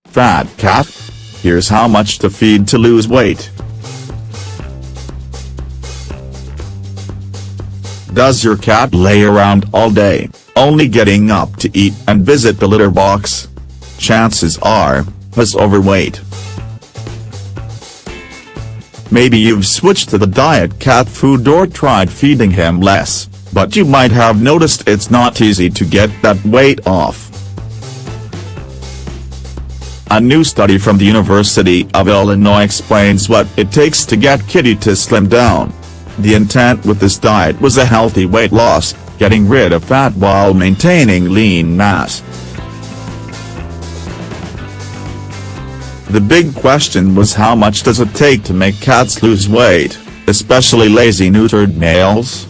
Fat cat? Here's how much to feed to lose weight. Does your cat lay around all day, only getting up to eat and visit the litter box? Chances are, he's overweight. Maybe you've switched to the diet cat food or tried feeding him less, but you might have noticed it's not easy to get that weight off. A new study from the University of Illinois explains what it takes to get Kitty to slim down. The intent with this diet was a healthy weight loss, getting rid of fat while maintaining lean mass. The big question was, how much does it take to make cats lose weight, especially lazy neutered males?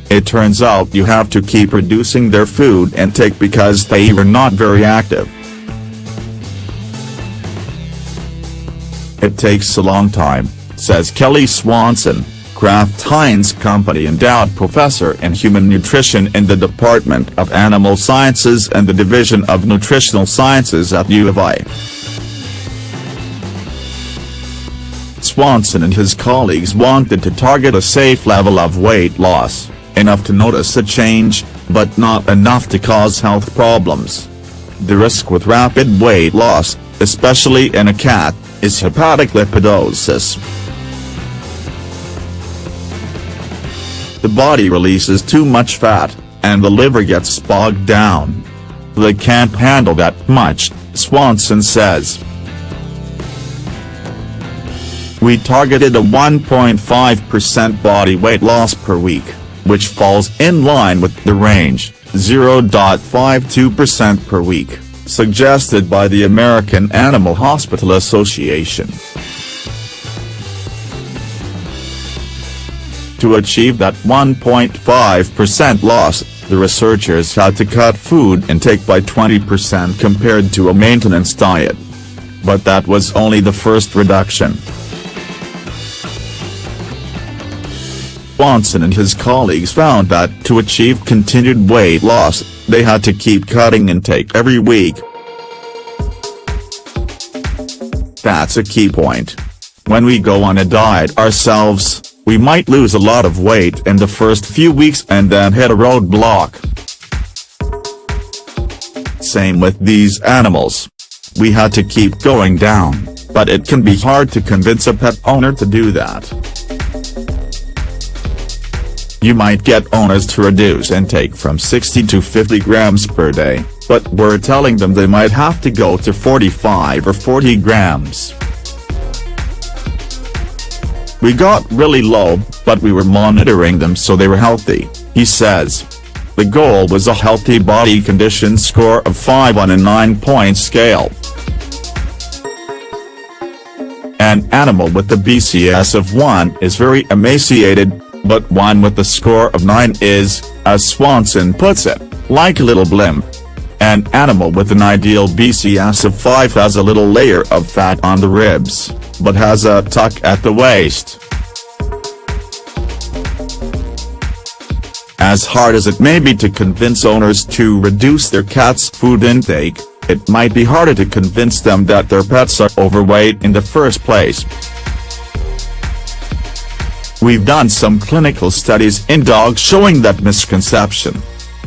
It turns out you have to keep reducing their food intake because they are not very active. It takes a long time, says Kelly Swanson, Kraft Heinz Company endowed professor in human nutrition in the Department of Animal Sciences and the Division of Nutritional Sciences at U of I. Swanson and his colleagues wanted to target a safe level of weight loss, enough to notice a change, but not enough to cause health problems. The risk with rapid weight loss, especially in a cat, is hepatic lipidosis. The body releases too much fat, and the liver gets bogged down. They can't handle that much, Swanson says. We targeted a 1.5% body weight loss per week, which falls in line with the range, 0.52% per week, suggested by the American Animal Hospital Association. To achieve that 1.5% loss, the researchers had to cut food intake by 20% compared to a maintenance diet. But that was only the first reduction. Swanson and his colleagues found that to achieve continued weight loss, they had to keep cutting intake every week. That's a key point. When we go on a diet ourselves, we might lose a lot of weight in the first few weeks and then hit a roadblock. Same with these animals. We had to keep going down, but it can be hard to convince a pet owner to do that. You might get owners to reduce intake from 60 to 50 grams per day, but we're telling them they might have to go to 45 or 40 grams. We got really low, but we were monitoring them so they were healthy, he says. The goal was a healthy body condition score of 5 on a 9-point scale. An animal with the BCS of 1 is very emaciated, but one with a score of 9 is, as Swanson puts it, like a little blimp. An animal with an ideal BCS of 5 has a little layer of fat on the ribs, but has a tuck at the waist. As hard as it may be to convince owners to reduce their cat's food intake, it might be harder to convince them that their pets are overweight in the first place. We've done some clinical studies in dogs showing that misconception.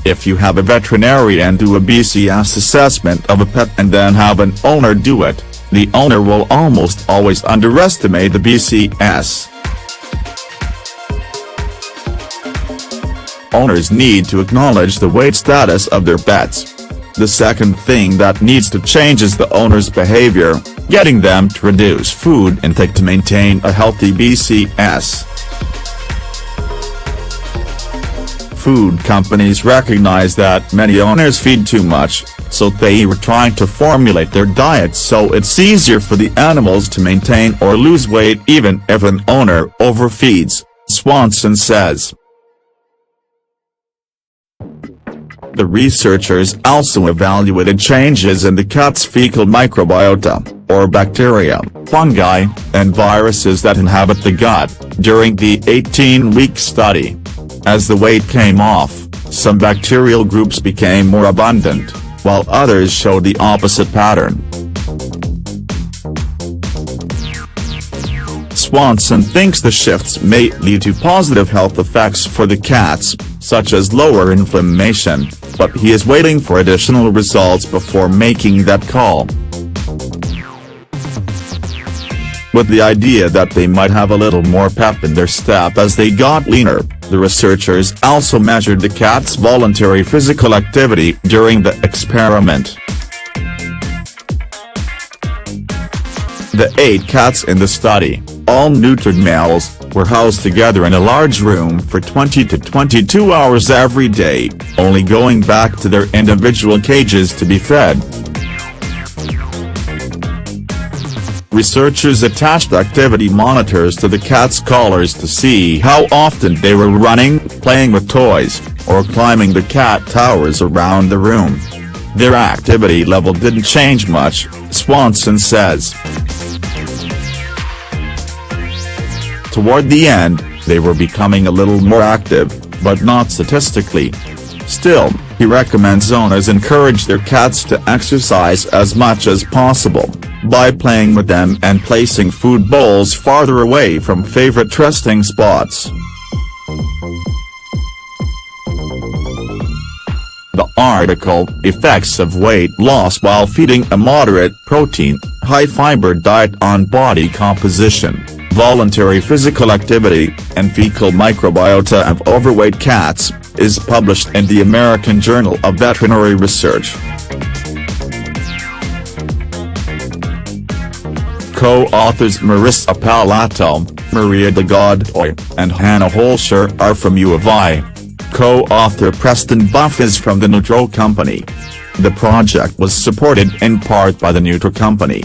If you have a veterinarian do a BCS assessment of a pet and then have an owner do it, the owner will almost always underestimate the BCS. Owners need to acknowledge the weight status of their pets. The second thing that needs to change is the owner's behavior, getting them to reduce food intake to maintain a healthy BCS. Food companies recognize that many owners feed too much, so they are trying to formulate their diets so it's easier for the animals to maintain or lose weight even if an owner overfeeds, Swanson says. The researchers also evaluated changes in the cat's fecal microbiota, or bacteria, fungi, and viruses that inhabit the gut, during the 18-week study. As the weight came off, Some bacterial groups became more abundant, while others showed the opposite pattern. Swanson thinks the shifts may lead to positive health effects for the cats, such as lower inflammation, but he is waiting for additional results before making that call. With the idea that they might have a little more pep in their step as they got leaner, the researchers also measured the cats' voluntary physical activity during the experiment. The 8 cats in the study, all neutered males, were housed together in a large room for 20 to 22 hours every day, only going back to their individual cages to be fed. Researchers attached activity monitors to the cats' collars to see how often they were running, playing with toys, or climbing the cat towers around the room. Their activity level didn't change much, Swanson says. Toward the end, they were becoming a little more active, but not statistically. Still, he recommends owners encourage their cats to exercise as much as possible, by playing with them and placing food bowls farther away from favorite resting spots. The article, Effects of Weight Loss While Feeding a Moderate Protein, High-Fiber Diet on Body Composition, Voluntary Physical Activity, and Fecal Microbiota of Overweight Cats, is published in the American Journal of Veterinary Research. Co-authors Marissa Palato, Maria de Godoy, and Hannah Holscher are from U of I. Co-author Preston Buff is from the Nutro Company. The project was supported in part by the Nutro Company.